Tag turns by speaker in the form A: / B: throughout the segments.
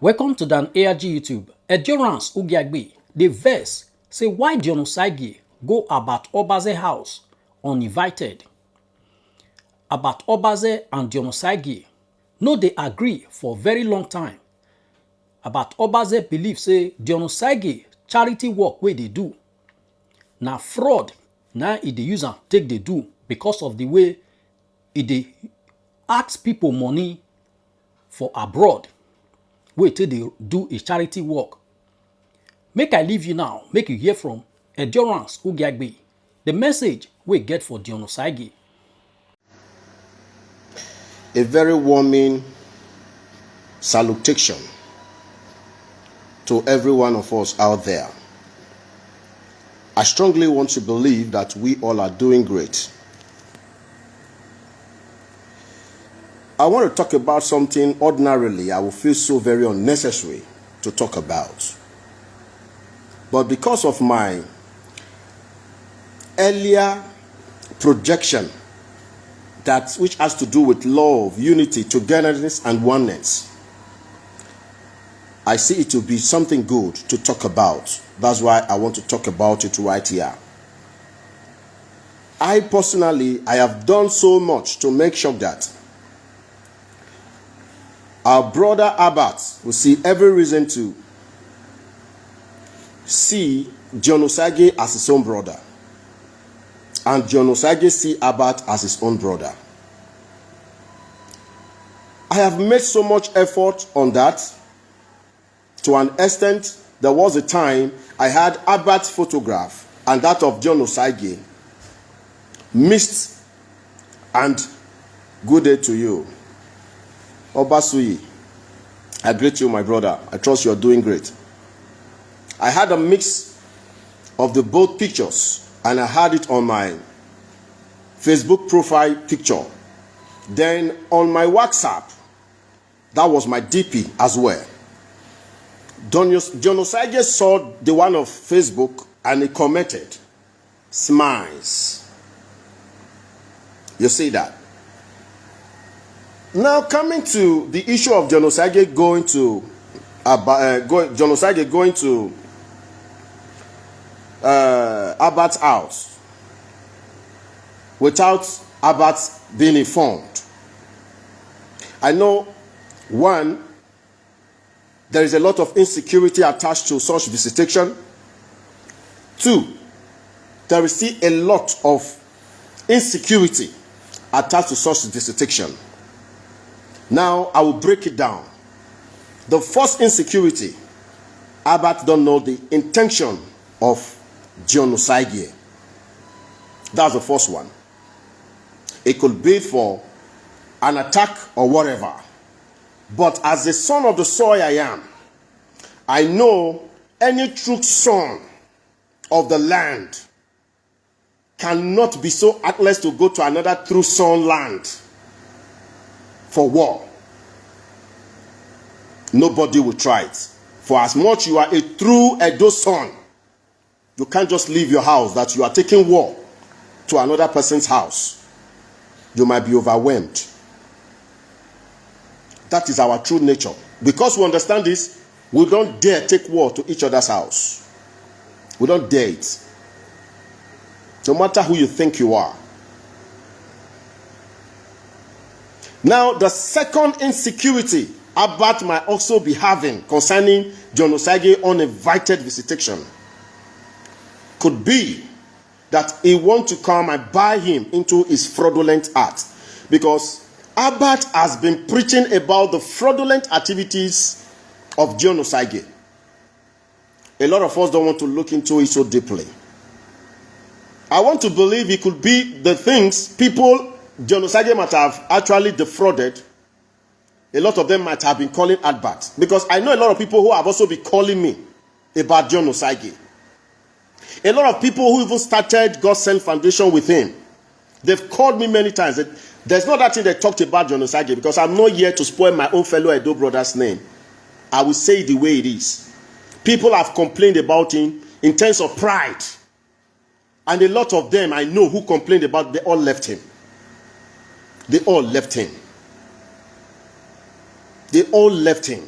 A: Welcome to Dan ARG YouTube. Endurance Ugiagbe. The verse say why Dion Osagie go Albert Obazee house uninvited. Albert Obazee and Dion Osagie no they agree for very long time. Albert Obazee believe say Dion Osagie charity work wey they do. Na fraud na e dey use am take dey do because of the way e dey ask people money for abroad. Wait till they do a charity work. Make I leave you now. Make you hear from Endurance Ugiagbe. The message we get for Dion Osagie.
B: A very warming salutation to every one of us out there. I strongly want to believe that we all are doing great. I want to talk about something ordinarily I will feel so very unnecessary to talk about. But because of my earlier projection, that which has to do with love, unity, togetherness, and oneness, I see it to be something good to talk about. That's why I want to talk about it right here. I personally have done so much to make sure that our brother Albert will see every reason to see Dion Osagie as his own brother, and Dion Osagie see Albert as his own brother. I have made so much effort on that. To an extent, there was a time I had Albert's photograph and that of Dion Osagie mixed, and good day to you. Obazee, I greet you, my brother. I trust you are doing great. I had a mix of the both pictures, and I had it on my Facebook profile picture. Then on my WhatsApp, that was my DP as well. Dion Osagie saw the one of Facebook and he commented, smiles. You see that? Now coming to the issue of Dion Osagie going to Albert's house without Albert being informed. I know, one, there is a lot of insecurity attached to such visitation. Two, there is still a lot of insecurity attached to such visitation. Now, I will break it down. The first insecurity, Albert don't know the intention of Dion Osagie. That's the first one. It could be for an attack or whatever. But as the son of the soil I am, I know any true son of the land cannot be so heartless to go to another true son land for war. Nobody will try it. For as much you are a true Edo son, you can't just leave your house that you are taking war to another person's house. You might be overwhelmed. That is our true nature. Because we understand this, we don't dare take war to each other's house. We don't dare it. No matter who you think you are. Now, the second insecurity Albert might also be having concerning Dion Osagie uninvited visitation could be that he wants to come and buy him into his fraudulent act. Because Albert has been preaching about the fraudulent activities of Dion Osagie. A lot of us don't want to look into it so deeply. I want to believe it could be the things people Dion Osagie might have actually defrauded. A lot of them might have been calling Albert. Because I know a lot of people who have also been calling me about Dion Osagie. A lot of people who even started God's Sent Foundation with him. They've called me many times. There's not that thing they talked about Dion Osagie, because I'm not here to spoil my own fellow Edo brother's name. I will say it the way it is. People have complained about him in terms of pride. And a lot of them I know who complained about, they all left him. They all left him. They all left him.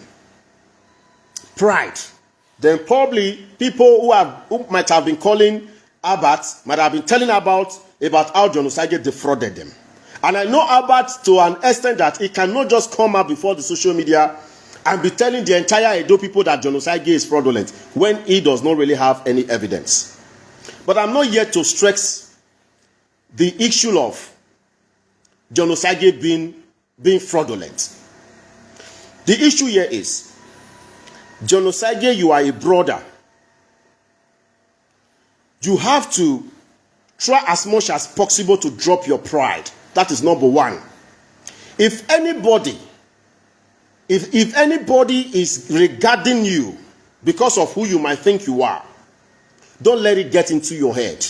B: pride, then probably people who might have been calling Albert might have been telling about how Dion Osagie defrauded them. And I know Albert to an extent that he cannot just come out before the social media and be telling the entire Edo people that Dion Osagie is fraudulent when he does not really have any evidence. But I'm not yet to stress the issue of Dion Osagie being fraudulent. The issue here is, Dion Osagie, you are a brother. You have to try as much as possible to drop your pride. That is number one. If anybody is regarding you because of who you might think you are, don't let it get into your head.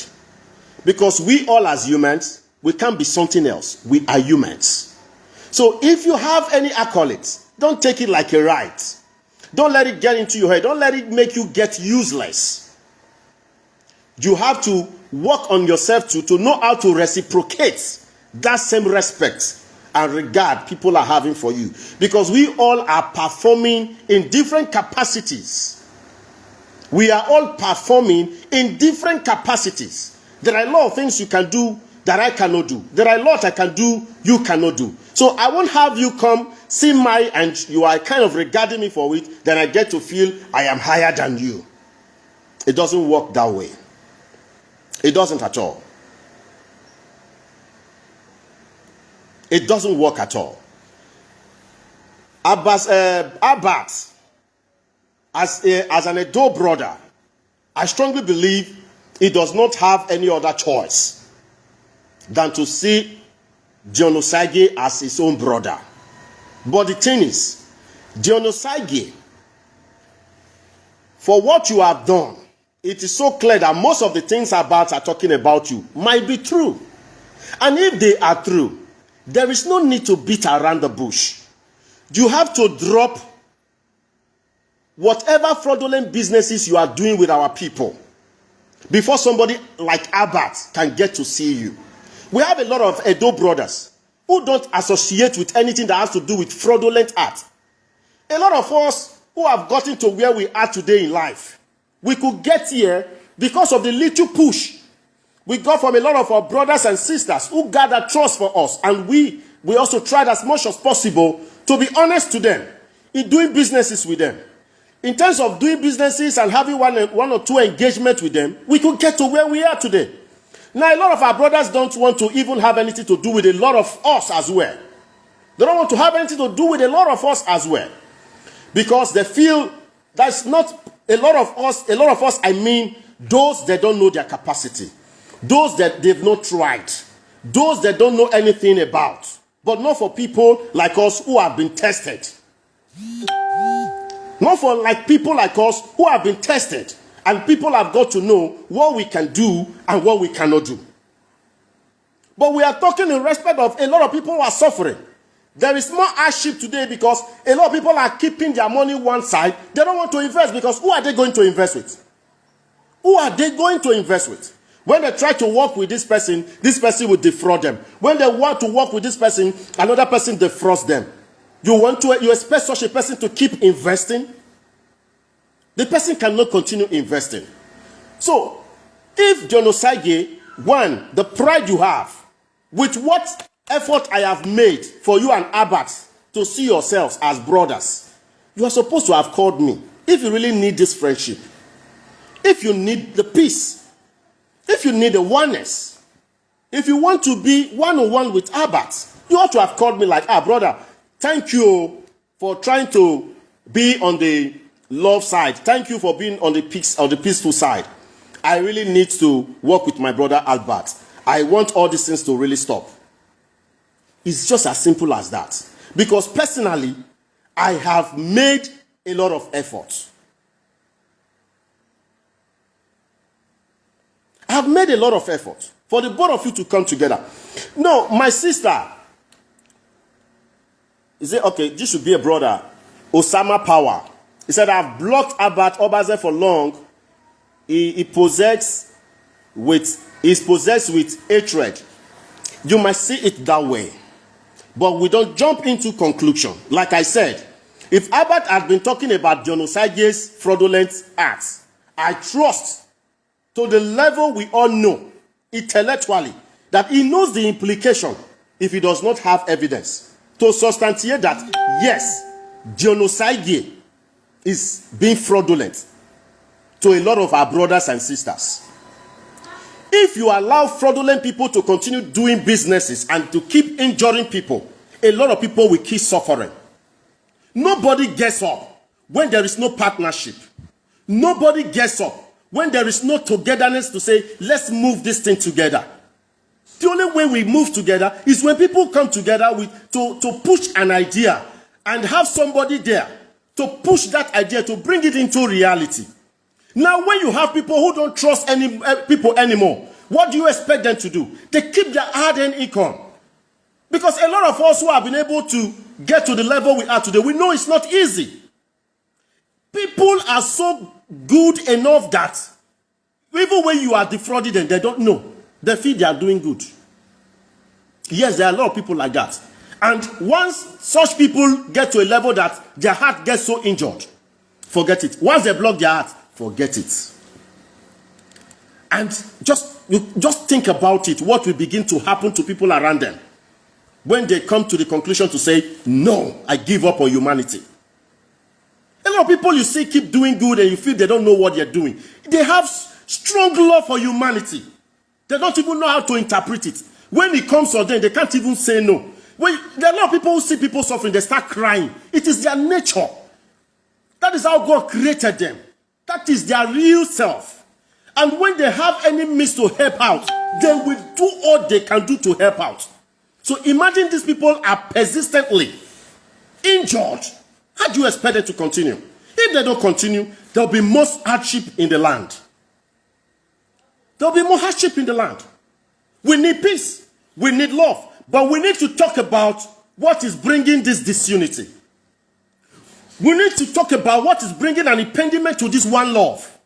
B: Because we all as humans, we can't be something else. We are humans. So if you have any accolades, don't take it like a right. Don't let it get into your head. Don't let it make you get useless. You have to work on yourself to know how to reciprocate that same respect and regard people are having for you. Because we all are performing in different capacities. We are all performing in different capacities. There are a lot of things you can do that I cannot do. There are a lot I can do you cannot do. So I won't have you come see and you are kind of regarding me for it, then I get to feel I am higher than you. It doesn't work that way. It doesn't at all. It doesn't work at all. Albert, as an Edo brother, I strongly believe he does not have any other choice than to see Dion Osagie as his own brother. But the thing is, Dion Osagie, for what you have done, it is so clear that most of the things Albert are talking about you might be true. And if they are true, there is no need to beat around the bush. You have to drop whatever fraudulent businesses you are doing with our people before somebody like Albert can get to see you. We have a lot of Edo brothers who don't associate with anything that has to do with fraudulent art. A lot of us who have gotten to where we are today in life, we could get here because of the little push we got from a lot of our brothers and sisters who gathered trust for us. And we also tried as much as possible to be honest to them in doing businesses with them. In terms of doing businesses and having one or two engagements with them, we could get to where we are today. Now, a lot of our brothers don't want to even have anything to do with a lot of us as well. They don't want to have anything to do with a lot of us as well. Because they feel that's not a lot of us, I mean, those that don't know their capacity. Those that they've not tried. Those that don't know anything about. But not for people like us who have been tested. Not for people like us who have been tested. And people have got to know what we can do and what we cannot do. But we are talking in respect of a lot of people who are suffering. There is more hardship today because a lot of people are keeping their money one side. They don't want to invest because who are they going to invest with? Who are they going to invest with? When they try to work with this person will defraud them. When they want to work with this person, another person defrauds them. You expect such a person to keep investing? The person cannot continue investing. So, if Dion Osagie, one, the pride you have, with what effort I have made for you and Albert to see yourselves as brothers, you are supposed to have called me. If you really need this friendship, if you need the peace, if you need the oneness, if you want to be one-on-one with Albert, you ought to have called me like, brother, thank you for trying to be on the love side. Thank you for being on the peaceful side. I really need to work with my brother Albert. I want all these things to really stop. It's just as simple as that. Because personally, I have made a lot of effort. I have made a lot of effort for the both of you to come together. No, my sister, he said, okay, this should be a brother, Osama Power. He said, I've blocked Albert Obazee for long. He's possessed with hatred. You might see it that way. But we don't jump into conclusion. Like I said, If Albert had been talking about Dion Osagie's fraudulent acts, I trust to the level we all know intellectually that he knows the implication if he does not have evidence to substantiate that, yes, Dion Osagie is being fraudulent to a lot of our brothers and sisters. If you allow fraudulent people to continue doing businesses and to keep injuring people, a lot of people will keep suffering. Nobody gets up when there is no partnership. Nobody gets up when there is no togetherness to say, let's move this thing together. The only way we move together is when people come together to push an idea and have somebody there to push that idea, to bring it into reality. Now, when you have people who don't trust any people anymore, what do you expect them to do? They keep their hard-earned income. Because a lot of us who have been able to get to the level we are today, we know it's not easy. People are so good enough that even when you are defrauded and they don't know, they feel they are doing good. Yes, there are a lot of people like that. And once such people get to a level that their heart gets so injured, forget it. Once they block their heart, forget it. And just think about it, what will begin to happen to people around them when they come to the conclusion to say, no, I give up on humanity. A lot of people you see keep doing good and you feel they don't know what they're doing. They have strong love for humanity. They don't even know how to interpret it. When it comes to them, they can't even say no. There are a lot of people who see people suffering, they start crying. It is their nature. That is how God created them. That is their real self. And when they have any means to help out, they will do all they can do to help out. So imagine these people are persistently injured. How do you expect them to continue? If they don't continue, there will be more hardship in the land. There will be more hardship in the land. We need peace. We need love. But we need to talk about what is bringing this disunity. We need to talk about what is bringing an impediment to this one love.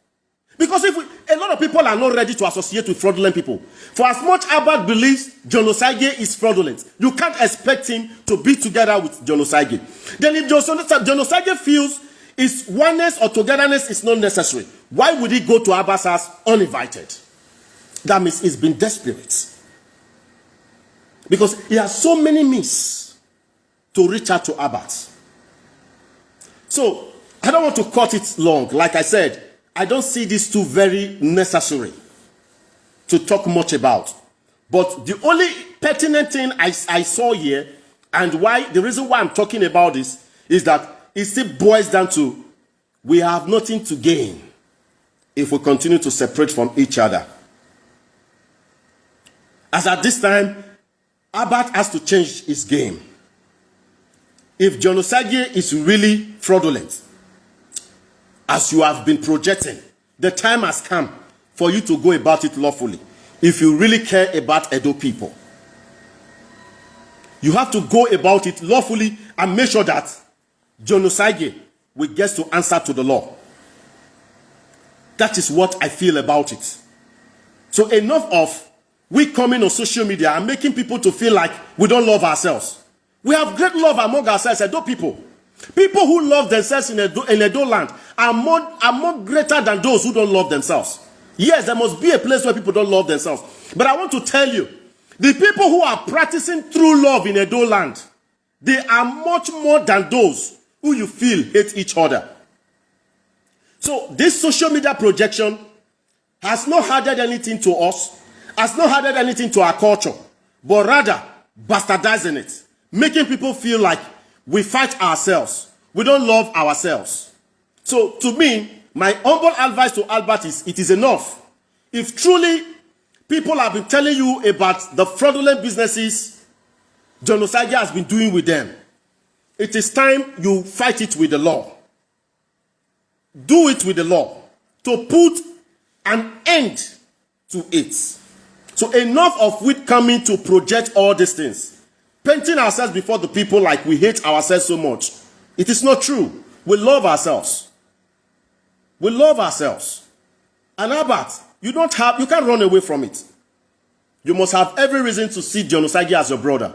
B: Because a lot of people are not ready to associate with fraudulent people. For as much Albert believes Dion Osagie is fraudulent, you can't expect him to be together with Dion Osagie. Then if Dion Osagie feels his oneness or togetherness is not necessary, why would he go to Albert's house uninvited? That means he's been desperate. Because he has so many means to reach out to Albert. So, I don't want to cut it long. Like I said, I don't see these two very necessary to talk much about. But the only pertinent thing I saw here, and the reason why I'm talking about this, is that it still boils down to, we have nothing to gain if we continue to separate from each other. As at this time, Albert has to change his game. If Dion Osagie is really fraudulent, as you have been projecting, the time has come for you to go about it lawfully. If you really care about Edo people, you have to go about it lawfully and make sure that Dion Osagie will get to answer to the law. That is what I feel about it. So enough of we coming on social media and making people to feel like we don't love ourselves. We have great love among ourselves, Edo people. People who love themselves in Edo land are more greater than those who don't love themselves. Yes, there must be a place where people don't love themselves. But I want to tell you, the people who are practicing true love in Edo land, they are much more than those who you feel hate each other. So this social media projection has not added anything to us, has not added anything to our culture, but rather bastardizing it, making people feel like we fight ourselves. We don't love ourselves. So to me, my humble advice to Albert is, it is enough. If truly people have been telling you about the fraudulent businesses Dion Osagie has been doing with them, it is time you fight it with the law. Do it with the law to put an end to it. So enough of we coming to project all these things, painting ourselves before the people like we hate ourselves so much. It is not true. We love ourselves. We love ourselves. And Albert, you can't run away from it. You must have every reason to see Dion Osagie as your brother.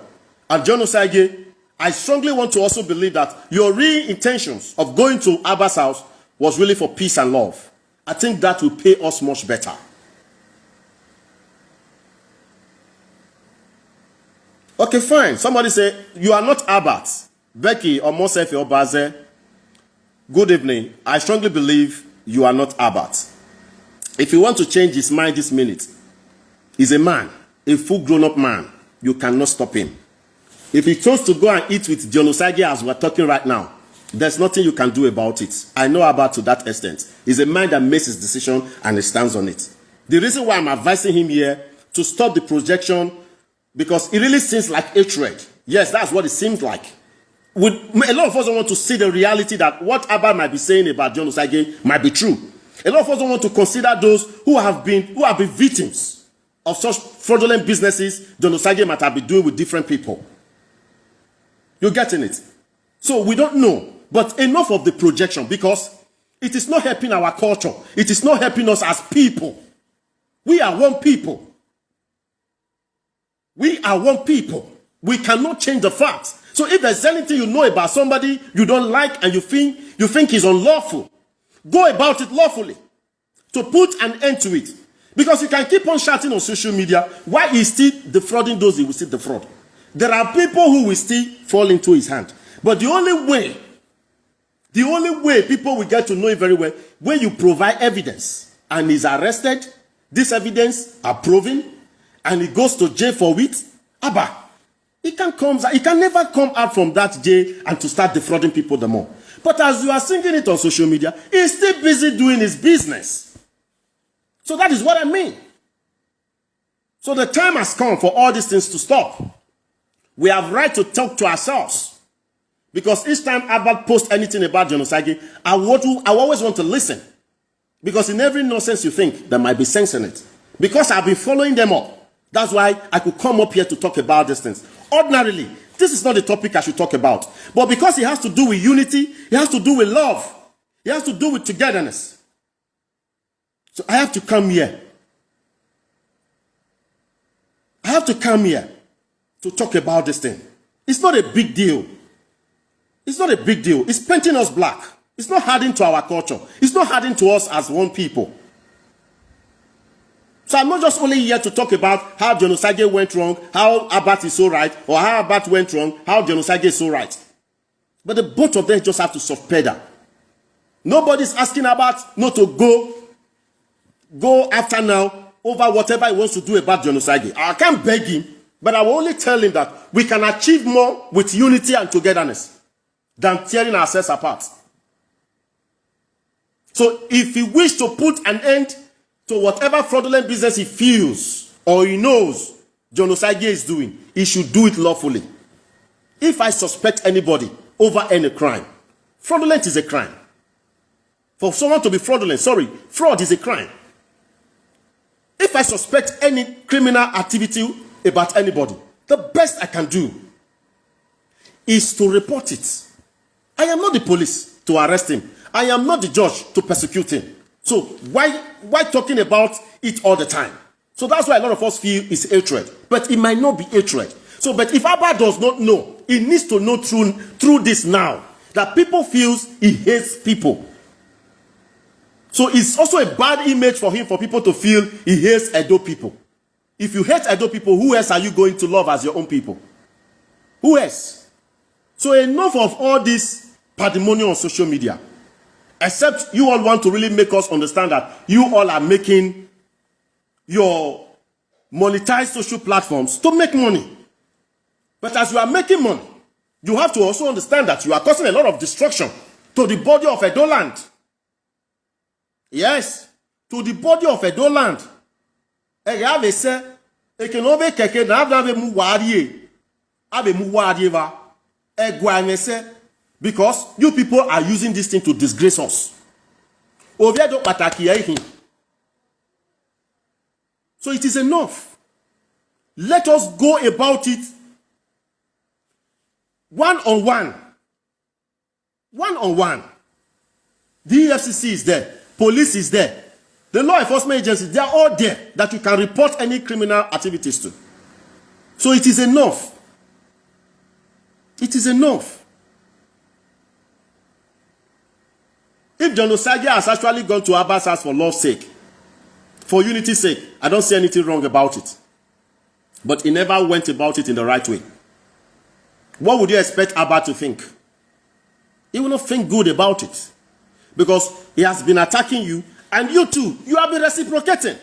B: And Dion Osagie I strongly want to also believe that your real intentions of going to Abba's house was really for peace and love. I think that will pay us much better. Okay, fine. Somebody say, you are not Albert. Becky or Mosefe Obazee. Good evening. I strongly believe you are not Albert. If you want to change his mind this minute, he's a man, a full grown-up man. You cannot stop him. If he chose to go and eat with Dion Osagie as we're talking right now, there's nothing you can do about it. I know Albert to that extent. He's a man that makes his decision and he stands on it. The reason why I'm advising him here to stop the projection, because it really seems like hatred. Yes, that's what it seems like. A lot of us don't want to see the reality that what Albert might be saying about Dion Osagie might be true. A lot of us don't want to consider those who have been victims of such fraudulent businesses Dion Osagie might have been doing with different people. You're getting it? So we don't know. But enough of the projection, because it is not helping our culture. It is not helping us as people. We are one people. We are one people. We cannot change the facts. So if there's anything you know about somebody you don't like and you think is unlawful, go about it lawfully to put an end to it. Because you can keep on shouting on social media why he's still defrauding those he will still defraud. There are people who will still fall into his hand. But the only way people will get to know it very well, when you provide evidence and he's arrested, this evidence are proven, and he goes to jail for it, Abba, he can never come out from that jail and to start defrauding people the more. But as you are singing it on social media, he's still busy doing his business. So that is what I mean. So the time has come for all these things to stop. We have right to talk to ourselves. Because each time Albert posts anything about Dion Osagie, I always want to listen. Because in every nonsense you think, there might be sense in it. Because I've been following them up. That's why I could come up here to talk about these things. Ordinarily, this is not the topic I should talk about. But because it has to do with unity, it has to do with love, it has to do with togetherness. So I have to come here. I have to come here to talk about this thing. It's not a big deal. It's not a big deal. It's painting us black. It's not adding to our culture. It's not adding to us as one people. So I'm not just only here to talk about how Dion Osagie went wrong, how Albert is so right, or how Albert went wrong, how Dion Osagie is so right. But the both of them just have to soft pedal. Nobody's asking Albert not to go after now over whatever he wants to do about Dion Osagie. I can't beg him, but I will only tell him that we can achieve more with unity and togetherness than tearing ourselves apart. So if he wishes to put an end to whatever fraudulent business he feels or he knows Dion Osagie is doing, he should do it lawfully. If I suspect anybody over any crime, fraudulent is a crime. For someone to be fraudulent, fraud is a crime. If I suspect any criminal activity about anybody, the best I can do is to report it. I am not the police to arrest him. I am not the judge to persecute him. So why talking about it all the time? So that's why a lot of us feel it's hatred. But it might not be hatred. So, but if Albert does not know, he needs to know through this now, that people feels he hates people. So it's also a bad image for him, for people to feel he hates Edo people. If you hate Edo people, who else are you going to love as your own people? Who else? So enough of all this pandemonium on social media. Except you all want to really make us understand that you all are making your monetized social platforms to make money. But as you are making money, you have to also understand that you are causing a lot of destruction to the body of Edo land. Yes, to the body of Edo land. Because you people are using this thing to disgrace us. So it is enough. Let us go about it one-on-one. One-on-one. The EFCC is there. Police is there. The law enforcement agencies, they are all there that you can report any criminal activities to. So it is enough. It is enough. If Dion Osagie has actually gone to Albert's house for love's sake, for unity's sake, I don't see anything wrong about it. But he never went about it in the right way. What would you expect Albert to think? He will not think good about it. Because he has been attacking you, and you too, you have been reciprocating.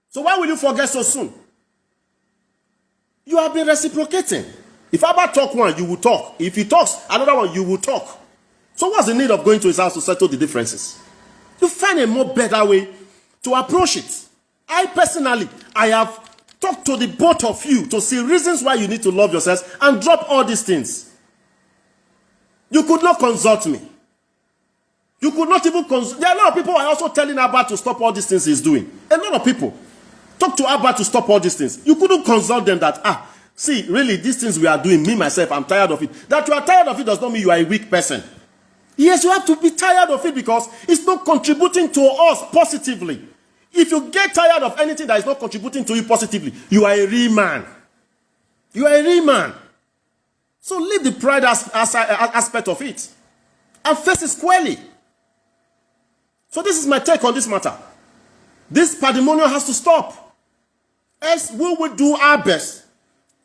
B: So why will you forget so soon? You have been reciprocating. If Albert talks one, you will talk. If he talks another one, you will talk. So what's the need of going to his house to settle the differences? You find a more better way to approach it. I personally, I have talked to the both of you to see reasons why you need to love yourselves and drop all these things. You could not consult me. You could not even consult. There are a lot of people who are also telling Albert to stop all these things he's doing. A lot of people talk to Albert to stop all these things. You couldn't consult them that, see, really, these things we are doing, me, myself, I'm tired of it. That you are tired of it does not mean you are a weak person. Yes, you have to be tired of it because it's not contributing to us positively. If you get tired of anything that is not contributing to you positively, you are a real man. You are a real man. So leave the pride aspect of it and face it squarely. So this is my take on this matter. This pandemonium has to stop. Else we will do our best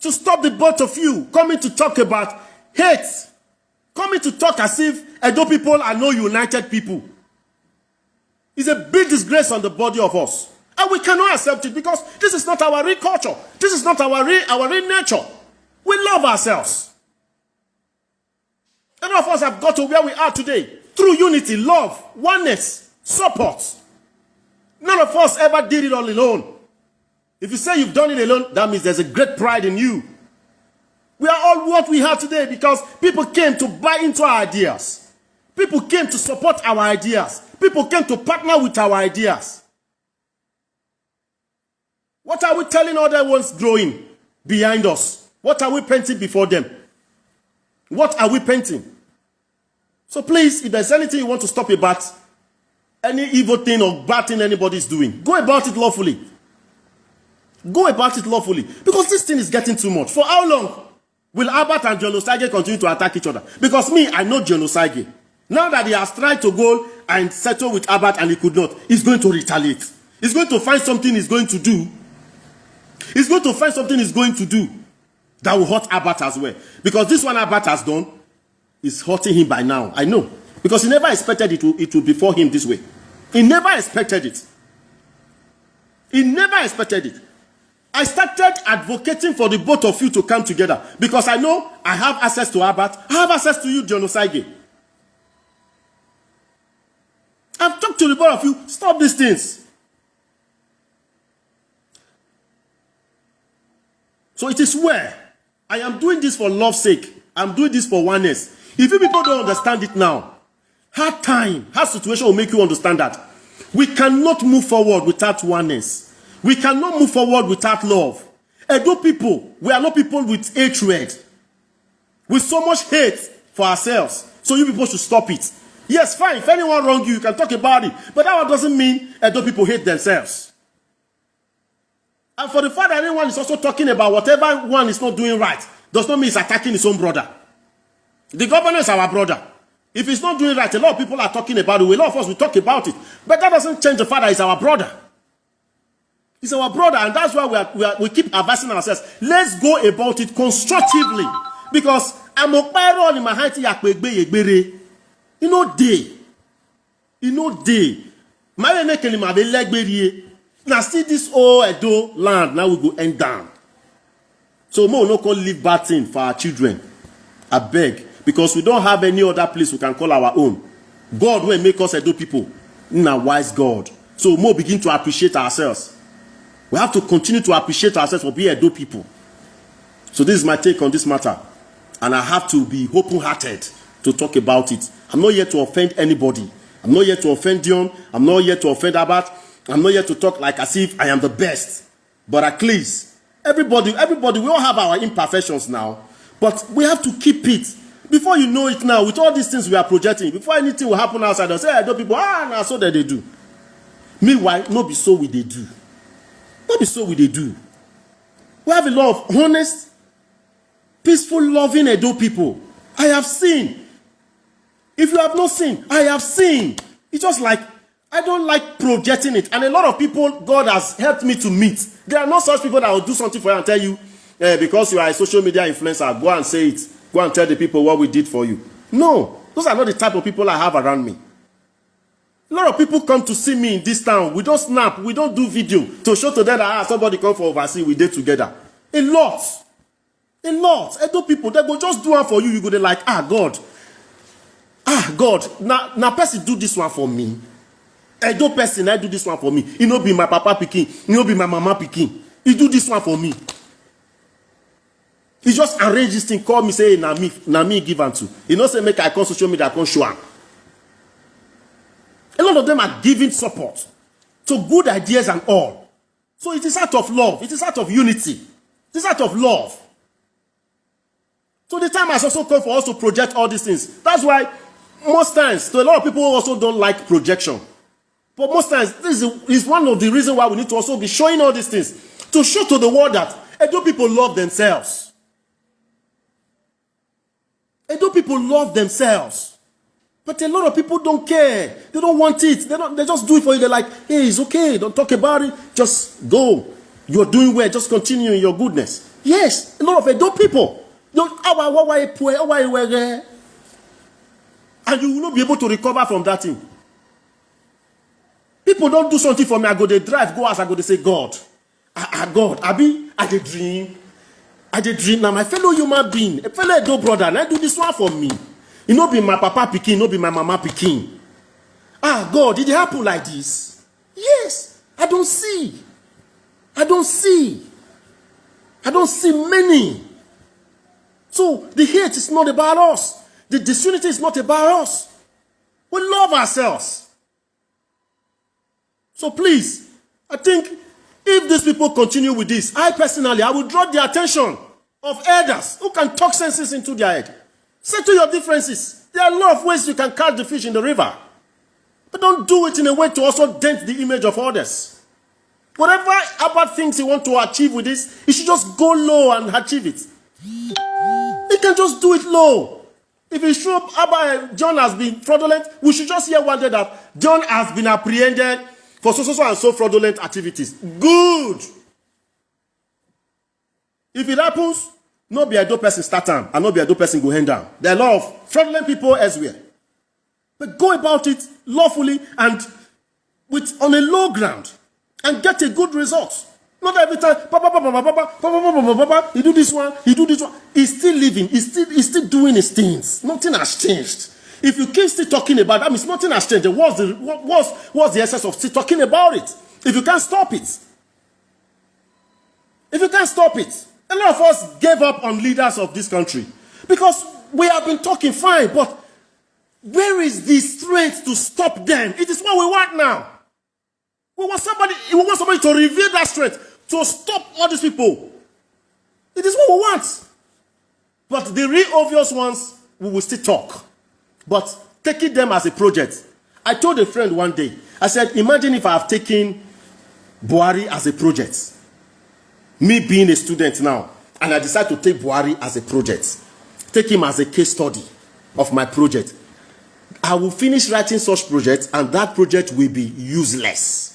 B: to stop the both of you coming to talk about hate. Coming to talk as if Edo people are no united people. It's a big disgrace on the body of us. And we cannot accept it because this is not our real culture. This is not our real nature. We love ourselves. None of us have got to where we are today through unity, love, oneness, support. None of us ever did it all alone. If you say you've done it alone, that means there's a great pride in you. We are all what we have today because people came to buy into our ideas. People came to support our ideas. People came to partner with our ideas. What are we telling other ones growing behind us? What are we painting before them? What are we painting? So please, if there's anything you want to stop about, any evil thing or bad thing anybody's doing, go about it lawfully. Go about it lawfully. Because this thing is getting too much. For how long will Albert and Dion Osagie continue to attack each other? Because me, I know Dion Osagie. Now that he has tried to go and settle with Albert and he could not, he's going to retaliate. He's going to find something he's going to do. He's going to find something he's going to do that will hurt Albert as well. Because this one Albert has done is hurting him by now. I know. Because he never expected it would befall him this way. He never expected it. He never expected it. I started advocating for the both of you to come together because I know I have access to Albert. I have access to you, Dion Osagie. I've talked to the both of you. Stop these things. So it is where I am doing this for love's sake. I'm doing this for oneness. If you people don't understand it now, hard time, hard situation will make you understand that. We cannot move forward without oneness. We cannot move forward without love. Edo people, we are not people with hatred. With so much hate for ourselves. So you people should stop it. Yes, fine. If anyone wrong you can talk about it. But that one doesn't mean Edo people hate themselves. And for the fact that anyone is also talking about whatever one is not doing right, does not mean he's attacking his own brother. The governor is our brother. If he's not doing right, a lot of people are talking about it. A lot of us will talk about it. But that doesn't change the fact that he's our brother. He's our brother, and that's why we keep advising ourselves. Let's go about it constructively. Because I'm a pyro in my height. You know, my now see this old Edo land, now we go end down. So more no call live bad thing for our children. I beg. Because we don't have any other place we can call our own. God will make us Edo people. In a wise God. So more begin to appreciate ourselves. We have to continue to appreciate ourselves for being Edo people. So this is my take on this matter. And I have to be open-hearted to talk about it. I'm not here to offend anybody. I'm not here to offend Dion. I'm not here to offend Albert. I'm not here to talk like as if I am the best. But at least, everybody, we all have our imperfections now. But we have to keep it. Before you know it now, with all these things we are projecting, before anything will happen outside, they'll say, Edo people, now so that they do. Meanwhile, not be so we they do. Not be so we they do. We have a lot of honest, Peaceful, loving Edo people. I have seen. If you have not seen, I have seen. It's just like, I don't like projecting it. And a lot of people God has helped me to meet. There are not such people that will do something for you and tell you, because you are a social media influencer, go and say it. Go and tell the people what we did for you. No, those are not the type of people I have around me. A lot of people come to see me in this town. We don't snap. We don't do video to show to them that somebody come from overseas. We did together. A lot. A lot. Edo people, they go just do one for you. You go there like, God. God. Now person do this one for me. Edo person, I do this one for me. He no be my papa picking. He no be my mama picking. He do this one for me. He just arrange this thing, call me, say, na me give am to. He no say make I come social media, I come show am. A lot of them are giving support to good ideas and all. So it is out of love. It is out of unity. It is out of love. So the time has also come for us to project all these things. That's why most times, so a lot of people also don't like projection. But most times, this is one of the reasons why we need to also be showing all these things. To show to the world that Edo people love themselves. Edo people love themselves. But a lot of people don't care. They don't want it. They just do it for you. They're like, hey, it's okay. Don't talk about it. Just go. You're doing well. Just continue in your goodness. Yes, a lot of Edo people. And you will not be able to recover from that thing. People don't do something for me. I go to drive, go out, I go to say, God. God, I dey dream. I dey dream. Now my fellow human being, a fellow Edo brother, and I do this one for me. It no be my papa pikin, no be my mama pikin. God, did it happen like this? Yes, I don't see. I don't see many. So the hate is not about us. The disunity is not about us. We love ourselves. So please, I think if these people continue with this, I will draw the attention of elders who can talk senses into their head. Settle your differences. There are a lot of ways you can catch the fish in the river. But don't do it in a way to also dent the image of others. Whatever Albert thinks he wants to achieve with this, he should just go low and achieve it. He can just do it low. If it's true John has been fraudulent, we should just hear one day that John has been apprehended for so and so fraudulent activities. Good. If it happens, no be a dope person start time, and no be a dope person go hand down. There are a lot of fraudulent people elsewhere. But go about it lawfully and on a low ground and get a good result. Not every time, he do this one, he do this one. He's still living, he's still doing his things. Nothing has changed. If you keep still talking about that, means nothing has changed. What's the essence of still talking about it? If you can't stop it. If you can't stop it. A lot of us gave up on leaders of this country because we have been talking fine, but where is the strength to stop them? It is what we want now. We want somebody to reveal that strength to stop all these people. It is what we want. But the real obvious ones, we will still talk. But taking them as a project. I told a friend one day, I said, imagine if I have taken Buhari as a project. Me being a student now, and I decide to take Buhari as a project. Take him as a case study of my project. I will finish writing such projects, and that project will be useless.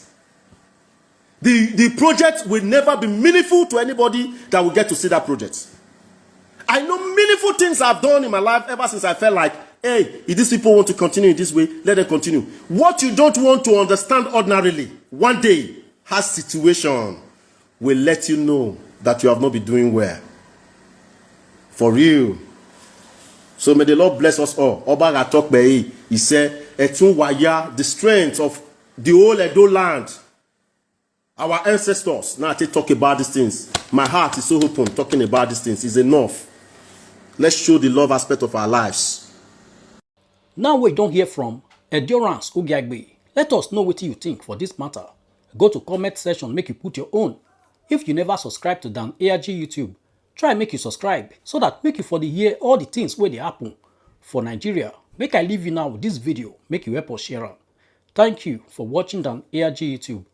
B: The project will never be meaningful to anybody that will get to see that project. I know meaningful things I've done in my life ever since I felt like, hey, if these people want to continue in this way, let them continue. What you don't want to understand ordinarily, one day, has situation will let you know that you have not been doing well. For real. So may the Lord bless us all. Obaga talk by he said, Etun waya, the strength of the whole Edo land. Our ancestors. Now I talk about these things. My heart is so open talking about these things. It's enough. Let's show the love aspect of our lives.
A: Now we don't hear from Endurance Ogiagbe. Let us know what you think for this matter. Go to comment section, make you put your own. If you never subscribe to Dan ARG YouTube, try make you subscribe so that make you for the hear all the things where they happen for Nigeria. Make I leave you now with this video, make you help us share it. Thank you for watching Dan ARG YouTube.